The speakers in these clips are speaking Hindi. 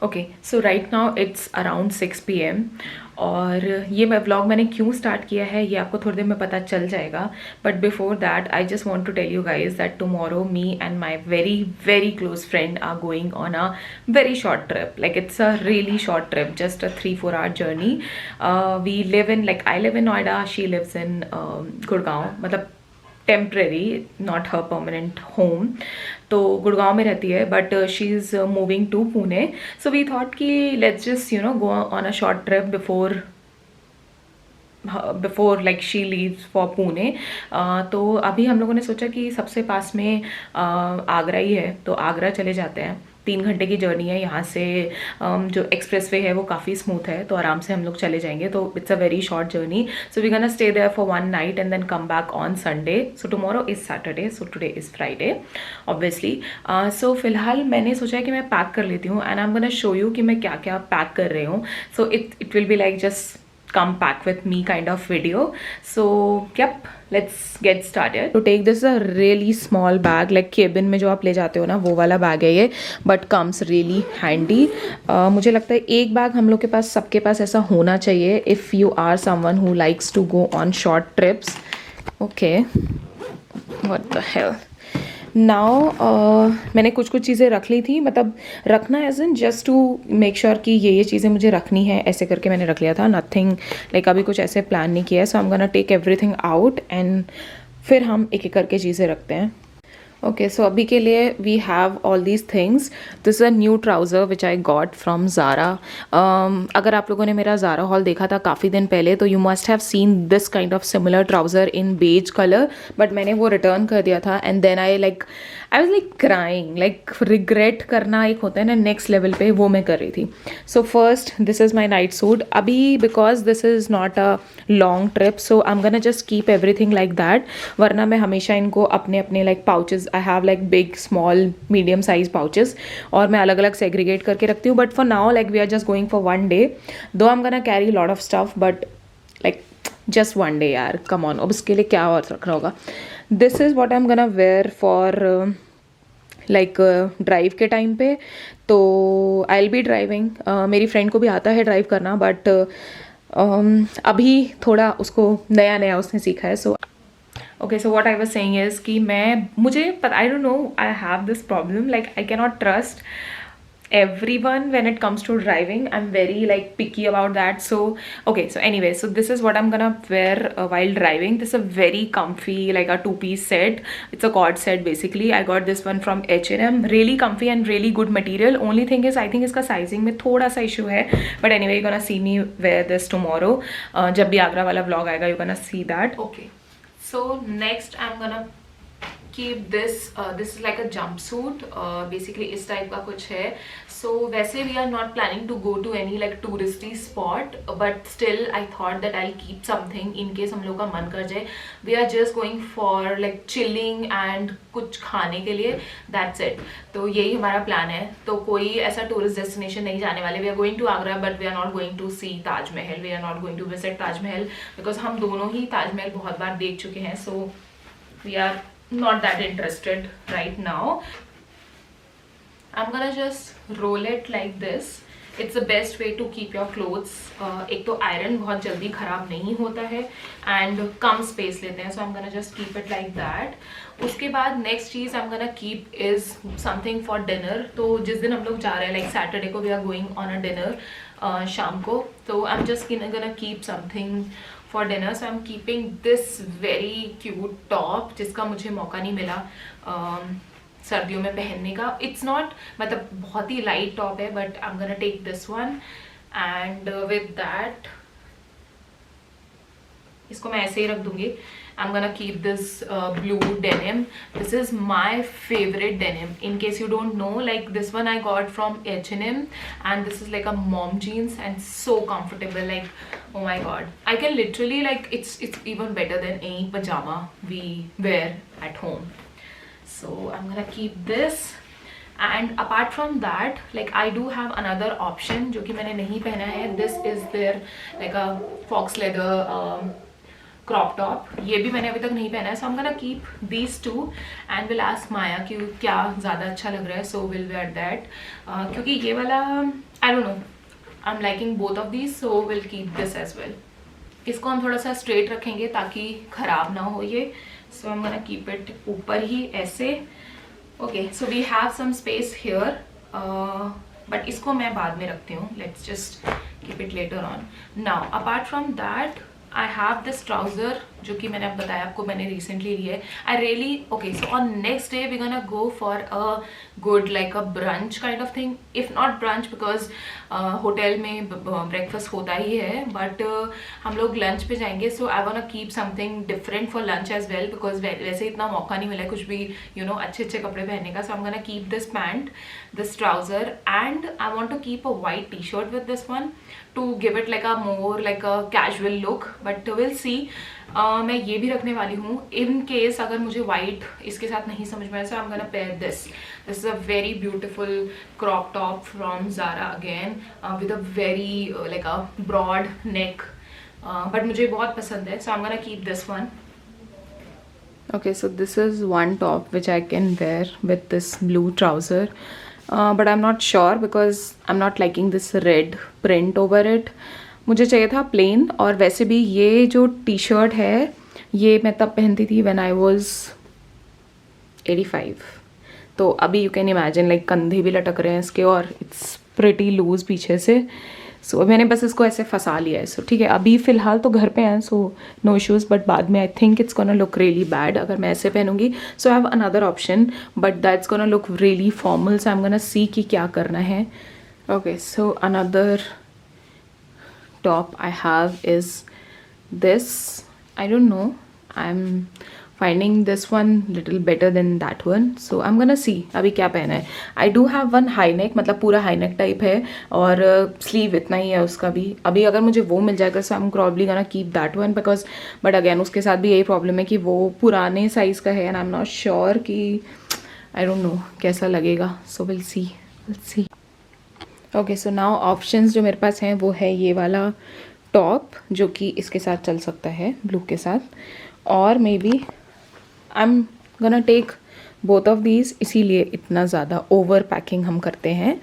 Okay so right now it's around 6 PM और ये मैं व्लॉग मैंने क्यों स्टार्ट किया है ये आपको थोड़ी देर में पता चल जाएगा. But before that I just want to tell you guys that tomorrow me and my very very close friend are going on a very short trip. Like it's a really short trip, just a 3-4 hour journey. We live in like I live in Noida, she lives in Gurgaon. मतलब temporary, not her permanent home. तो गुड़गांव में रहती है but she is moving to Pune. So we thought कि let's just go on a short trip before like she leaves for Pune. तो अभी हम लोगों ने सोचा कि सबसे पास में आगरा ही है, तो आगरा चले जाते हैं. 3 घंटे की जर्नी है यहाँ से. जो एक्सप्रेस वे है वो काफ़ी स्मूथ है, तो आराम से हम लोग चले जाएंगे. तो it's a very short journey. So we gonna stay there for 1 night and then come back on Sunday. So tomorrow is Saturday, so today is Friday obviously. So फिलहाल मैंने सोचा है कि मैं पैक कर लेती हूँ and I am gonna show you कि मैं क्या क्या पैक कर रही हूँ. So it will be like just come pack with me kind of video. So yep, let's get started. To take this is a really small bag, like cabin में जो आप ले जाते हो ना वो वाला बैग है ये, but comes really handy. मुझे लगता है एक बैग हम लोग के पास, सबके पास ऐसा होना चाहिए if you are someone who likes to go on short trips. Okay, what the hell. Now मैंने कुछ चीज़ें रख ली थी, मतलब रखना as in just to make sure कि ये चीज़ें मुझे रखनी है, ऐसे करके मैंने रख लिया था. नथिंग लाइक अभी कुछ ऐसे प्लान नहीं किया है. So I am gonna take everything out and फिर हम एक एक करके चीज़ें रखते हैं. ओके सो अभी के लिए we have all these things. This is a new trouser which I got from Zara. अगर आप लोगों ने मेरा ज़ारा हॉल देखा था काफ़ी दिन पहले तो you must have seen this kind of similar trouser in beige colour, but मैंने वो रिटर्न कर दिया था. And then I was like crying, like regret करना एक होता है ना नेक्स्ट लेवल पे, वो मैं कर रही थी. So first this is my night suit. अभी because this is not a long trip so I am gonna just keep everything like that. वरना मैं हमेशा इनको अपने अपने like pouches, I have like big small medium size pouches, और मैं अलग अलग सेग्रीगेट करके रखती हूँ. But for now like we are just going for 1 day, though I am gonna carry lot of stuff but like just 1 day यार, कम ऑन. अब उसके लिए क्या और रखना होगा. This is what I am gonna wear for like drive के टाइम पे. तो आई विल बी ड्राइविंग. मेरी फ्रेंड को भी आता है ड्राइव करना बट अभी थोड़ा उसको नया नया उसने सीखा है. सो okay so what I was saying is कि मुझे पता, आई don't know, I have this problem like I cannot trust everyone when it comes to driving. I'm very like picky about that. So okay, so anyway, so this is what I'm gonna wear while driving. This is a very comfy, like a 2-piece set. It's a cord set basically. I got this one from H&M. Really comfy and really good material. Only thing is I think इसका sizing में थोड़ा सा issue है, but anyway you're gonna see me wear this tomorrow. जब भी आगरा वाला vlog आएगा you're gonna see that. Okay, so next I'm gonna keep this is like a jumpsuit. Basically इस टाइप का कुछ है. So वैसे we are not planning to go to any like touristy spot, but still I thought that I'll keep something in case हम लोग का मन कर जाए. We are just going for like chilling and कुछ खाने के लिए, that's it. तो यही हमारा प्लान है. तो कोई ऐसा टूरिस्ट डेस्टिनेशन नहीं जाने वाले. We are going to Agra but we are not going to see Taj Mahal. We are not going to visit Taj Mahal because हम दोनों ही ताज महल बहुत बार देख चुके हैं. So we are not that interested right now. I'm gonna just roll it like this. It's the best way to keep your clothes. एक तो आयरन बहुत जल्दी ख़राब नहीं होता है and कम स्पेस लेते हैं. So I'm gonna just keep it like that. उसके बाद next cheese I'm gonna keep is something for dinner. तो जिस दिन हम लोग जा रहे हैं like Saturday को we are going on a dinner शाम को. तो I'm just gonna keep something for dinner. So I'm keeping this very cute top जिसका मुझे मौका नहीं मिला सर्दियों में पहनने का. It's not मतलब बहुत ही लाइट टॉप है but I'm gonna take this one and with that इसको मैं ऐसे ही रख दूंगी. I'm gonna keep this blue denim. This is my favorite denim. In case you don't know, like this one I got from H&M and this is like a mom jeans and so comfortable. Like oh my god, I can literally like it's even better than any pajama we wear at home. So I'm gonna keep this. And apart from that, like I do have another option जो कि मैंने नहीं पहना है. This is their like a fox leather crop top. ये भी मैंने अभी तक नहीं पहना है. So I am gonna keep these two and will ask Maya कि क्या ज़्यादा अच्छा लग रहा है. So will wear that. क्योंकि ये वाला I don't know, I'm liking both of these, so we'll keep this as well. इसको हम थोड़ा सा स्ट्रेट रखेंगे ताकि खराब ना हो ये. So I'm gonna keep it ऊपर ही ऐसे. Okay, so we have some space here, but इसको मैं बाद में रखती हूँ. Let's just keep it later on. Now apart from that, I have this trouser जो कि मैंने अब बताया आपको, मैंने recently लिया है. I really, okay, so on next day we're gonna go for a good like a brunch kind of thing. If not brunch because hotel में ब्रेकफास्ट होता ही है, बट हम लोग लंच पे जाएंगे. So I want keep something different for lunch as well, because वैसे इतना मौका नहीं मिला है कुछ भी अच्छे अच्छे कपड़े पहनने का. So I am gonna keep this pant, this trouser, and I want to keep a white T shirt with this one to give it like a more like a casual look. But will see. मैं ये भी रखने वाली हूँ इन केस अगर मुझे वाइट इसके साथ नहीं समझ में आया. So I am gonna pair this. This is a very beautiful crop top from Zara again, with a very like a broad neck, but मुझे बहुत पसंद है. So I'm gonna keep this one. Okay, so this is one top which I can wear with this blue trouser, but I'm not sure because I'm not liking this red print over it. मुझे चाहिए था plain. और वैसे भी ये जो टी-शर्ट है ये मैं तब पहनती थी when I was 85. तो अभी यू कैन इमेजिन लाइक कंधे भी लटक रहे हैं इसके और इट्स प्रिटी लूज पीछे से. सो मैंने बस इसको ऐसे फंसा लिया है. सो ठीक है, अभी फ़िलहाल तो घर पे हैं, सो नो इश्यूज़. बट बाद में I think it's gonna look really bad अगर मैं ऐसे पहनूंगी. So I have another option but that's gonna look really formal. So I am gonna see कि क्या करना है. Okay, so another top I have is this. I don't know, I am finding this one little better than that one, so I'm gonna see अभी क्या पहना है. I do have one high neck, मतलब पूरा high neck टाइप है और स्लीव इतना ही है उसका भी. अभी अगर मुझे वो मिल जाएगा so I'm probably gonna keep that one because but again उसके साथ भी यही प्रॉब्लम है कि वो पुराने साइज़ का है and I'm not sure कि I don't know कैसा लगेगा. So we'll see. Okay, so now options जो मेरे पास हैं वो है ये वाला टॉप जो कि इसके साथ चल सकता है ब्लू के साथ, और may be I'm gonna take both of these. इसीलिए इतना ज़्यादा ओवर पैकिंग हम करते हैं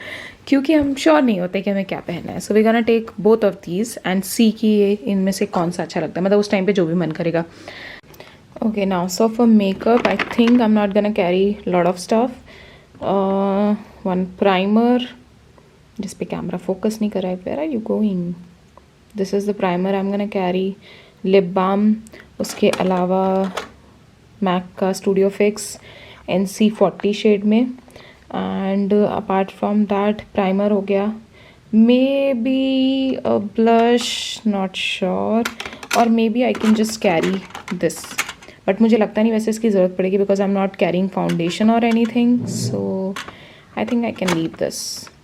क्योंकि हम श्योर नहीं होते कि हमें क्या पहनना है. So we gonna take both of these and see कि ये इनमें से कौन सा अच्छा लगता है, मतलब उस टाइम पे जो भी मन करेगा. Okay, now so for makeup I think I'm not gonna carry lot of stuff. One primer, जिस पे कैमरा फोकस नहीं कर रहा है. Where are you going? This is the primer I'm gonna carry. Lip balm, उसके अलावा मैक का स्टूडियो फिक्स NC40 शेड में. And apart from that primer हो गया, maybe a blush, not sure, और maybe I can just carry this. But मुझे लगता नहीं वैसे इसकी ज़रूरत पड़ेगी because I am not carrying foundation और anything. So I think I can leave this,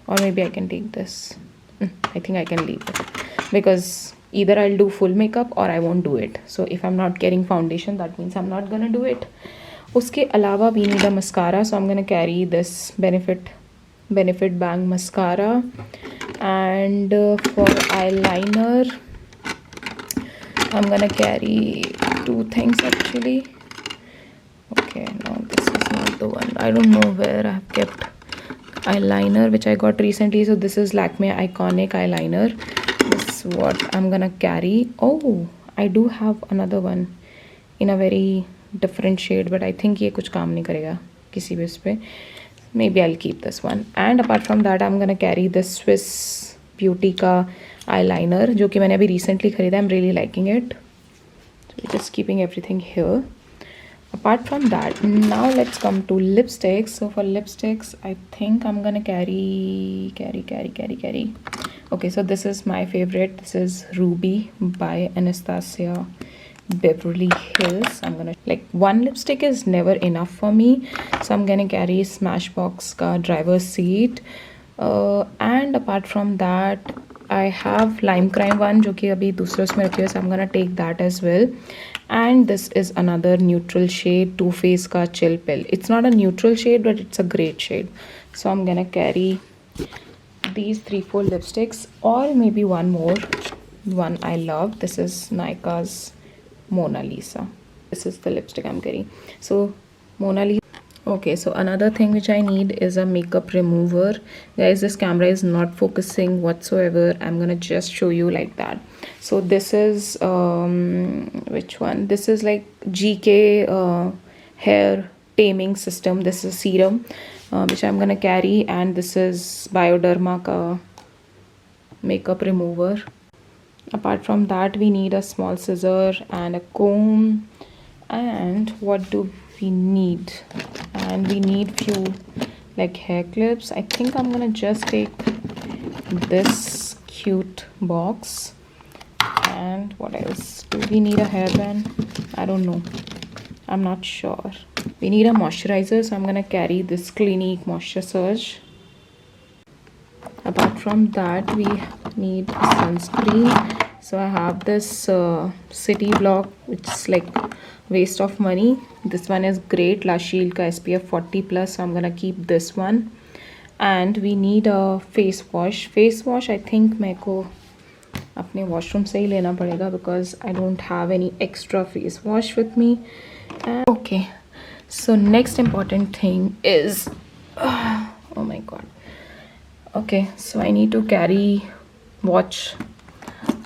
और maybe I can take this. I think I can leave it because either I'll do full makeup or I won't do it. So if I'm not carrying foundation, that means I'm not gonna do it. उसके अलावा we need a mascara, so I'm gonna carry this Benefit Bang mascara. And for eyeliner I'm gonna carry two things actually. Okay, no, this is not the one. I don't know where I have kept eyeliner which I got recently. So this is Lakme Iconic eyeliner. This is what I'm gonna carry. Oh, I do have another one in a very different shade, but I think ये कुछ काम नहीं करेगा किसी भी उस पे. Maybe I'll keep this one. And apart from that I'm gonna carry this Swiss Beauty का eyeliner जो कि मैंने अभी recently खरीदा. I'm really liking it. So we're just keeping everything here. Apart from that, now let's come to lipsticks. So for lipsticks I think I'm gonna carry. Okay, so this is my favorite. This is Ruby by Anastasia Beverly Hills. I'm gonna, like, one lipstick is never enough for me, so I'm gonna carry Smashbox ka driver's seat. And apart from that I have Lime Crime one जो कि अभी दूसरे उसमें रखी है, so I'm gonna take that as well. And this is another neutral shade, Too Faced का Chill Pill. It's not a neutral shade but it's a great shade, so I'm gonna carry these 3-4 lipsticks, or maybe one more one I love. This is Nykaa's Mona Lisa. This is the lipstick I'm carrying. So Mona Lisa. Okay, so another thing which I need is a makeup remover. Guys, this camera is not focusing whatsoever. I'm gonna just show you like that. So this is which one? This is like GK hair taming system. This is serum which I'm gonna carry, and this is Bioderma ka makeup remover. Apart from that, we need a small scissor and a comb. And what do we need? And we need few like hair clips. I think I'm gonna just take this cute box. And what else? Do we need a hairband? I don't know, I'm not sure. We need a moisturizer, so I'm gonna carry this Clinique Moisture Surge. Apart from that, we need a sunscreen. So I have this City Block, which is like waste of money. This one is great, La Shield ka SPF 40 plus, so I'm gonna keep this one. And we need a face wash. Face wash I think मेरे को अपने washroom से ही लेना पड़ेगा, because I don't have any extra face wash with me. And okay, so next important thing is oh my god. Okay, so I need to carry watch.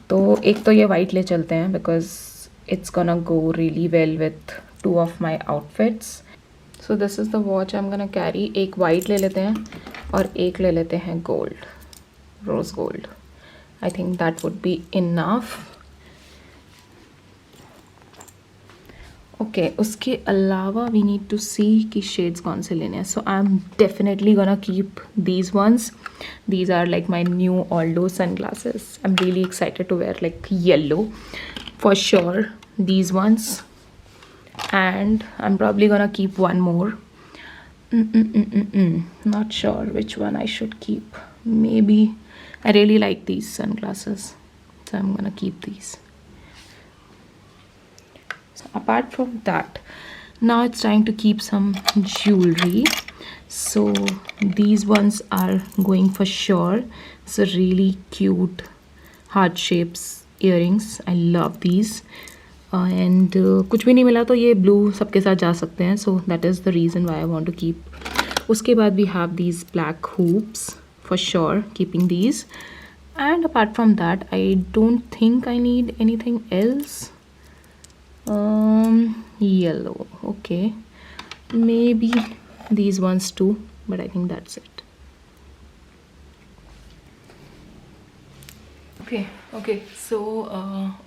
तो एक तो ये वाइट ले चलते हैं, because it's gonna go really well with 2 of my outfits. So this is the watch I am gonna carry. एक वाइट ले लेते हैं और एक ले लेते हैं gold, rose gold. I think that would be enough. Okay, उसके अलावा वी नीड टू सी कि शेड्स कौन से लेने हैं. So I am definitely gonna keep these ones. These are like my new Aldo sunglasses. I'm really excited to wear like yellow for sure. These ones, and I'm probably gonna keep one more. Not sure which one I should keep. Maybe I really like these sunglasses, so I'm gonna keep these. So apart from that, now it's time to keep some jewelry. So these ones are going for sure. It's a really cute heart shapes earrings. I love these. And कुछ भी नहीं मिला तो ये ब्लू सबके साथ जा सकते हैं. So that is the reason why I want to keep. उसके बाद we have these black hoops for sure, keeping these. And apart from that, I don't think I need anything else. Yellow. Okay, maybe these ones too, but I think that's it. Okay, so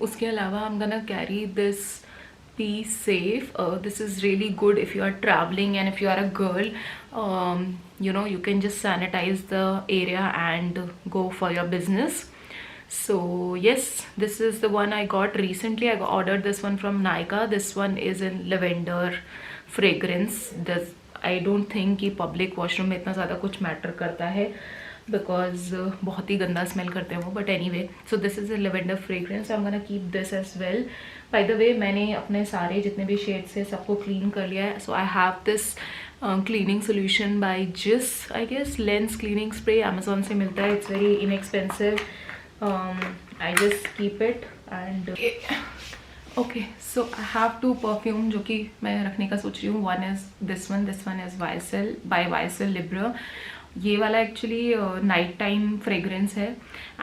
उसके अलावा I'm gonna carry this Be Safe. This is really good if you are traveling, and if you are a girl, you know, you can just sanitize the area and go for your business. So yes, this is the one I got recently. I ordered this one from Nykaa. This one is in lavender fragrance. I don't think कि पब्लिक वॉशरूम में इतना ज़्यादा कुछ मैटर करता है, बिकॉज बहुत ही गंदा स्मेल करते हैं वो. But anyway, so this is a lavender fragrance. I am gonna keep this as well. By the way, मैंने अपने सारे जितने भी शेड्स है सबको क्लीन कर लिया है. So I have this cleaning solution by जिस, I guess, lens cleaning spray. Amazon से मिलता है. It's very inexpensive. I just keep it. And okay, so I have 2 perfume जो कि मैं रखने का सोच रही हूँ. One is this one is YSL by YSL Libre. ये वाला एक्चुअली नाइट टाइम फ्रेग्रेंस है,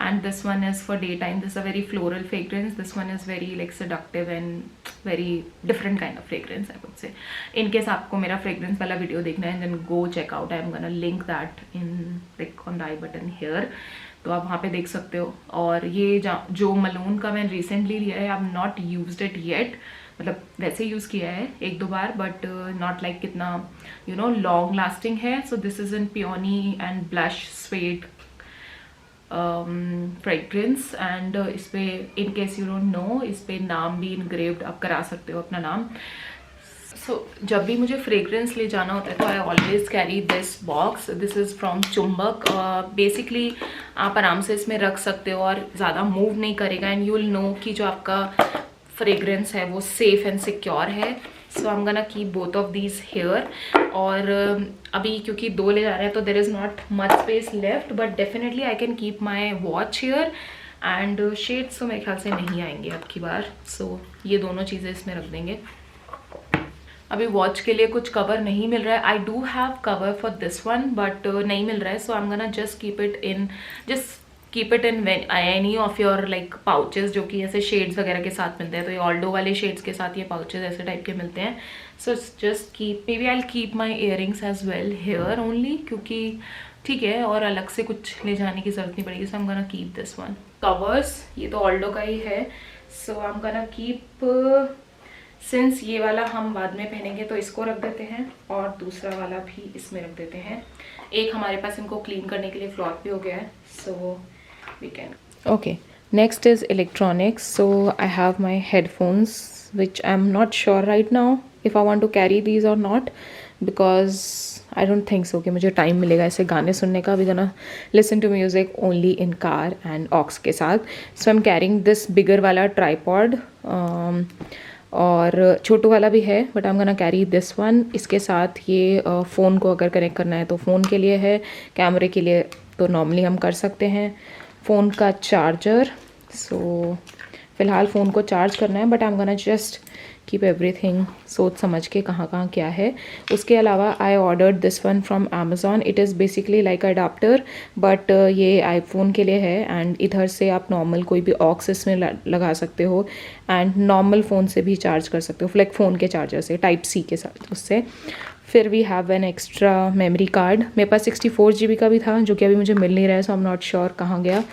and this one is for day time. This a very floral fragrance. This one is very like seductive and very different kind of fragrance, I would say. In case आपको मेरा फ्रेग्रेंस वाला वीडियो देखना है, then go check out. I am gonna link that in like on the i button here, तो आप वहाँ पे देख सकते हो. और ये जो मलून का मैंने रिसेंटली लिया है, I have not used it yet. मतलब वैसे यूज़ किया है 1-2 बार, बट नॉट लाइक कितना यू नो लॉन्ग लास्टिंग है. सो this is in peony and blush swayed fragrance. And इस पर, in case you don't know, इस पर नाम भी इनग्रेव्ड आप करा सकते हो अपना नाम. सो जब भी मुझे फ्रेग्रेंस ले जाना होता है तो I always carry this box. This is from चुंबक. बेसिकली आप आराम से इसमें रख सकते हो और ज़्यादा मूव नहीं करेगा, एंड यू विल नो कि जो आपका फ्रेग्रेंस है वो सेफ एंड सिक्योर है. So I am gonna keep both of these here. और अभी क्योंकि 2 ले जा रहे हैं तो there is not much space left, but definitely I can keep my watch here. And shades तो मेरे ख्याल से नहीं आएंगे अब की बार. सो ये दोनों चीज़ें इसमें रख देंगे. अभी वॉच के लिए कुछ कवर नहीं मिल रहा है. I do have cover for this one but नहीं मिल रहा है. So I am gonna just keep it in any of your like pouches, जो कि ऐसे शेड्स वगैरह के साथ मिलते हैं. तो ये ऑल्डो वाले शेड्स के साथ ये पाउचेस ऐसे टाइप के मिलते हैं. So just keep, maybe I keep my earrings as well here only, क्योंकि ठीक है और अलग से कुछ ले जाने की जरूरत नहीं पड़ेगी. So I am gonna keep this one. Covers ये तो ऑल्डो का ही है. So I am gonna keep, since ये वाला हम बाद में पहनेंगे तो इसको रख देते हैं और दूसरा वाला भी इसमें रख देते हैं. एक हमारे पास इनको क्लीन करने के लिए क्लॉथ भी हो गया है. So we can. Okay, next is electronics. So I have my headphones which I'm not sure right now if I want to carry these or not, because I don't think so कि मुझे टाइम मिलेगा ऐसे गाने सुनने का. We gonna listen to music only in car and aux के साथ. So I'm carrying this bigger वाला tripod, और छोटू वाला भी है but I am gonna carry this one. इसके साथ ये फ़ोन को अगर कनेक्ट करना है तो फ़ोन के लिए है, कैमरे के लिए तो नॉर्मली हम कर सकते हैं. फ़ोन का चार्जर, सो फ़िलहाल फ़ोन को चार्ज करना है but I am gonna just keep everything, सोच समझ के कहाँ कहाँ क्या है. उसके अलावा I ordered this one from Amazon. It is basically like adapter but ये आईफोन के लिए है एंड इधर से आप नॉर्मल कोई भी ऑक्स इसमें लगा सकते हो एंड नॉर्मल फ़ोन से भी चार्ज कर सकते हो, लाइक फ़ोन के चार्जर से, टाइप सी के साथ उससे. फिर we have an extra memory card. मेरे पास 64 GB का भी था जो कि अभी मुझे मिल नहीं रहा है. So I am not sure कहाँ गया.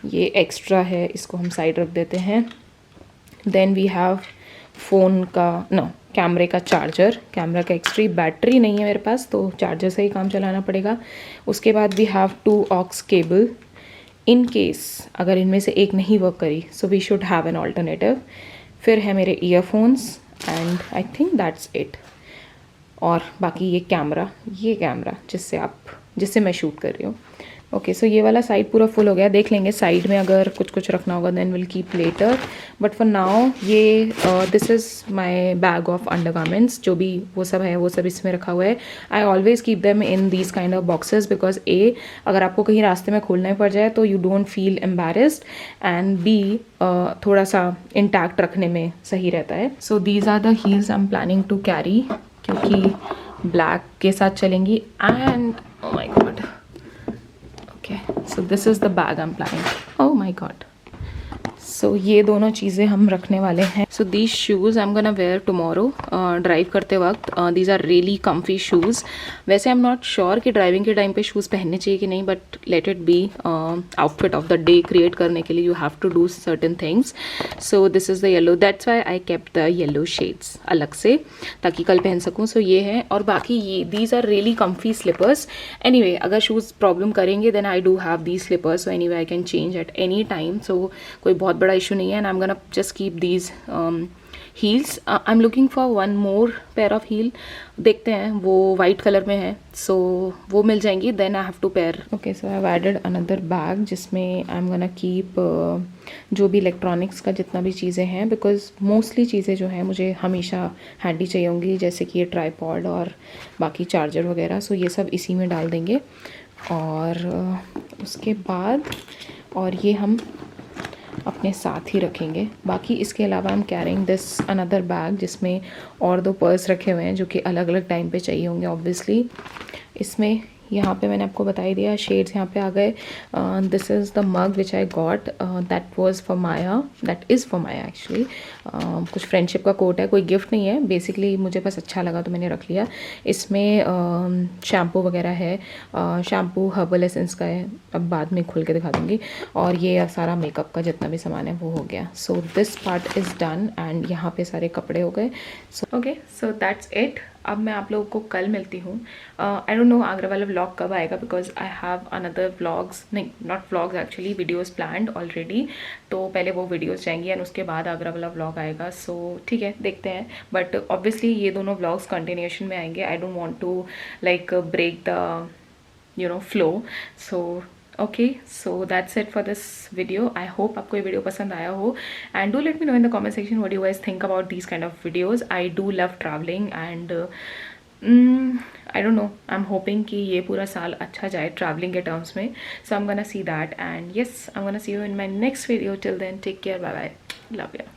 ये एक्स्ट्रा है, इसको हम साइड रख देते हैं. देन वी हैव फ़ोन का कैमरे का चार्जर. कैमरा का एक्स्ट्री बैटरी नहीं है मेरे पास तो चार्जर से ही काम चलाना पड़ेगा. उसके बाद we have 2 aux cable in case अगर इनमें से एक नहीं वर्क करी, so we should have an alternative. फिर है मेरे earphones and I think that's it. और बाकी ये कैमरा जिससे मैं शूट कर रही हूँ. ओके, सो ये वाला साइड पूरा फुल हो गया. देख लेंगे साइड में अगर कुछ रखना होगा then will keep later. But for now ये this is my bag of undergarments. जो भी वो सब है वो सब इसमें रखा हुआ है. I always keep them in these kind of boxes because uh, अगर आपको कहीं रास्ते में खोलना ही पड़ जाए तो you don't feel embarrassed and be थोड़ा सा इंटैक्ट रखने में सही रहता है. So these are the heels I am planning to carry, क्योंकि ब्लैक के साथ चलेंगी. And oh my god, okay, so this is the bag I'm planning. Oh my god. So ये दोनों चीज़ें हम रखने वाले हैं. So these shoes I am gonna wear tomorrow drive करते वक्त. These are really comfy shoes. वैसे आई एम नॉट श्योर कि ड्राइविंग के टाइम पे शूज़ पहनने चाहिए कि नहीं, but let it be. Outfit of the day create करने के लिए you have to do certain things. So this is the yellow, that's why I kept the yellow shades अलग से ताकि कल पहन सकूँ. सो ये है. और बाकी ये these are really comfy slippers. Anyway अगर शूज़ प्रॉब्लम करेंगे then I do have these slippers. So anyway I can change at any time. सो कोई बहुत बड़ा इशू नहीं है. And I am gonna just keep these heels. I am looking for one more pair of heel. देखते हैं, वो वाइट कलर में है सो वो मिल जाएंगी. Then I have two pair. Okay, so I have added another bag जिसमें आई एम गोना कीप जो भी इलेक्ट्रॉनिक्स का जितना भी चीज़ें हैं, बिकॉज मोस्टली चीज़ें जो हैं मुझे हमेशा हैंडी चाहिए होंगी, जैसे कि ये ट्राईपॉड और बाकी चार्जर वगैरह. सो ये सब इसी में डाल देंगे. और उसके बाद और ये हम अपने साथ ही रखेंगे. बाकी इसके अलावा हम कैरिंग दिस अनदर बैग जिसमें और 2 पर्स रखे हुए हैं जो कि अलग अलग टाइम पे चाहिए होंगे ऑब्वियसली. इसमें यहाँ पे मैंने आपको बता ही दिया, शेड्स यहाँ पे आ गए. This is the mug which I got, that was for Maya, that is for Maya actually. कुछ फ्रेंडशिप का कोट है, कोई गिफ्ट नहीं है, बेसिकली मुझे बस अच्छा लगा तो मैंने रख लिया. इसमें शैम्पू वगैरह है. शैम्पू हर्बल एसेंस का है, अब बाद में खोल के दिखा दूँगी. और ये सारा मेकअप का जितना भी सामान है वो हो गया. So this part is done. And यहाँ पे सारे कपड़े हो गए. सो ओके, सो दैट्स इट. अब मैं आप लोगों को कल मिलती हूँ. आई डोंट नो आगरा वाला व्लॉग कब आएगा, because I have another vlogs, नहीं not vlogs actually, videos planned already. तो पहले वो वीडियोज़ जाएंगी एंड उसके बाद आगरा वाला व्लॉग आएगा. सो ठीक है, देखते हैं. बट ऑब्वियसली ये दोनों व्लॉग्स कंटिन्यूएशन में आएंगे. I don't want to like break the flow. So okay, so that's it for this video. I hope आपको ये वीडियो पसंद आया हो. And do let me know in the comment section what you guys think about these kind of videos. I do love travelling and I don't know, I am hoping कि ये पूरा साल अच्छा जाए ट्रैवलिंग के टर्म्स में. So I am gonna see that. And yes, I am gonna see you in my next video. Till then take care, bye bye, love you.